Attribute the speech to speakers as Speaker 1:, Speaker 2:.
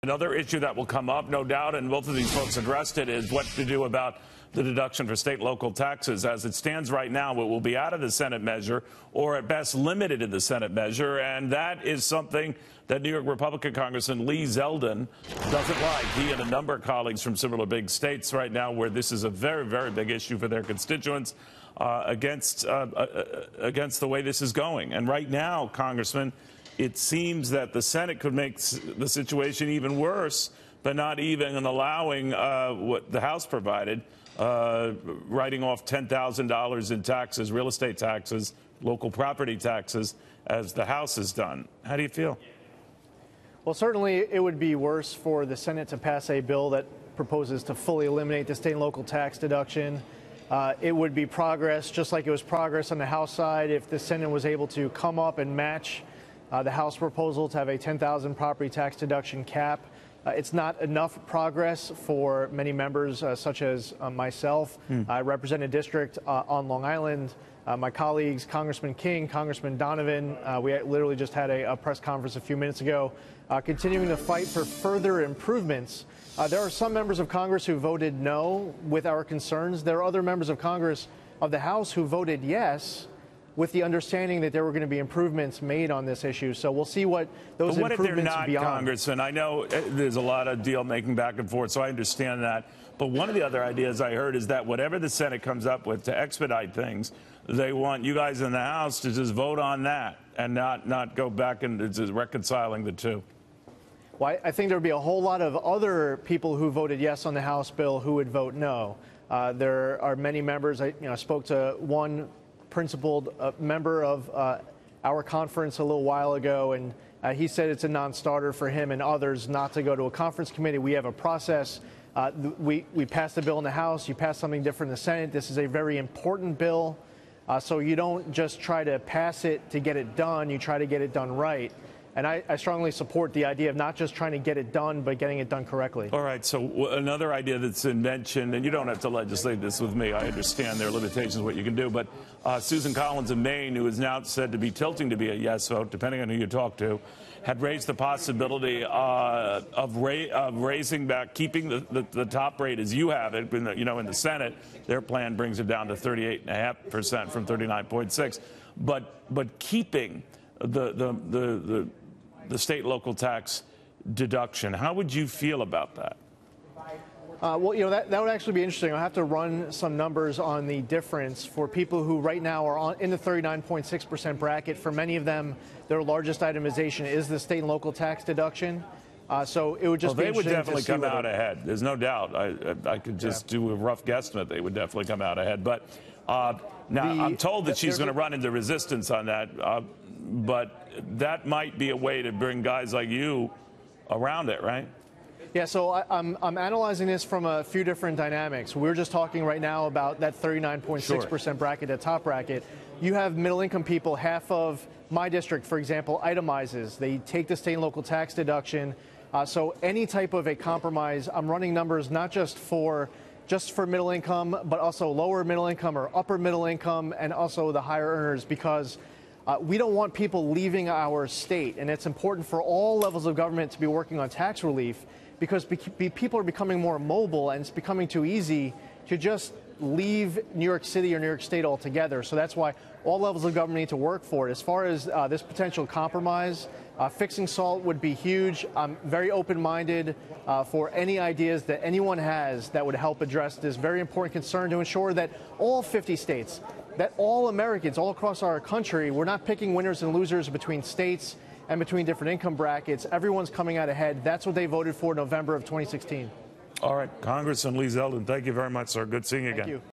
Speaker 1: Another issue that will come up, no doubt, and both of these folks addressed it, is what to do about the deduction for state and local taxes. As it stands right now, it will be out of the Senate measure, or at best limited in the Senate measure, and that is something that New York Republican Congressman Lee Zeldin doesn't like. He and a number of colleagues from similar big states right now, where this is a very, very big issue for their constituents, against the way this is going. And right now, Congressman, it seems that the Senate could make the situation even worse, but not even allowing what the House provided, writing off $10,000 in taxes, real estate taxes, local property taxes, as the House has done. How do you feel?
Speaker 2: Well, certainly it would be worse for the Senate to pass a bill that proposes to fully eliminate the state and local tax deduction. It would be progress, just like it was progress on the House side, if the Senate was able to come up and match the House proposal to have a $10,000 property tax deduction cap. It's not enough progress for many members, such as myself. I represent a district on Long Island. My colleagues, Congressman King, Congressman Donovan, we literally just had a press conference a few minutes ago, continuing to fight for further improvements. There are some members of Congress who voted no with our concerns. There are other members of Congress of the House who voted yes, with the understanding that there were going to be improvements made on this issue. So we'll see what those improvements beyond. But what if they're not,
Speaker 1: Congressman? I know there's a lot of deal-making back and forth, so I understand that. But one of the other ideas I heard is that whatever the Senate comes up with to expedite things, they want you guys in the House to just vote on that and not go back into reconciling the two.
Speaker 2: Well, I think there would be a whole lot of other people who voted yes on the House bill who would vote no. There are many members. I spoke to one principled member of our conference a little while ago, and he said it's a non-starter for him and others not to go to a conference committee. We have a process. We passed a bill in the House. You pass something different in the Senate. This is a very important bill. So you don't just try to pass it to get it done. You try to get it done right. And I strongly support the idea of not just trying to get it done, but getting it done correctly.
Speaker 1: All right. So another idea that's been mentioned, and you don't have to legislate this with me. I understand there are limitations what you can do. But Susan Collins of Maine, who is now said to be tilting to be a yes vote, depending on who you talk to, had raised the possibility of raising back, keeping the top rate as you have it. In the Senate, their plan brings it down to 38.5% from 39.6%. But keeping the state local tax deduction. How would you feel about that?
Speaker 2: Well, that would actually be interesting. I'll have to run some numbers on the difference for people who right now are in the 39.6% bracket. For many of them, their largest itemization is the state and local tax deduction. So it would just be interesting.
Speaker 1: They would definitely come out ahead. There's no doubt. I could just do a rough guesstimate. They would definitely come out ahead. But now I'm told that she's going to run into resistance on that. But that might be a way to bring guys like you around it, right?
Speaker 2: Yeah, so I'm analyzing this from a few different dynamics. We're just talking right now about that 39.6% bracket, the top bracket. You have middle-income people. Half of my district, for example, itemizes. They take the state and local tax deduction. So any type of a compromise, I'm running numbers not just for middle income, but also lower middle income or upper middle income, and also the higher earners, because we don't want people leaving our state, and it's important for all levels of government to be working on tax relief, because people are becoming more mobile, and it's becoming too easy to just leave New York City or New York State altogether. So that's why all levels of government need to work for it. As far as this potential compromise, fixing SALT would be huge. I'm very open-minded for any ideas that anyone has that would help address this very important concern to ensure that all 50 states, that all Americans all across our country, we're not picking winners and losers between states and between different income brackets. Everyone's coming out ahead. That's what they voted for in November of 2016.
Speaker 1: All right. Congressman Lee Zeldin, thank you very much, sir. Good seeing you again.
Speaker 2: Thank you.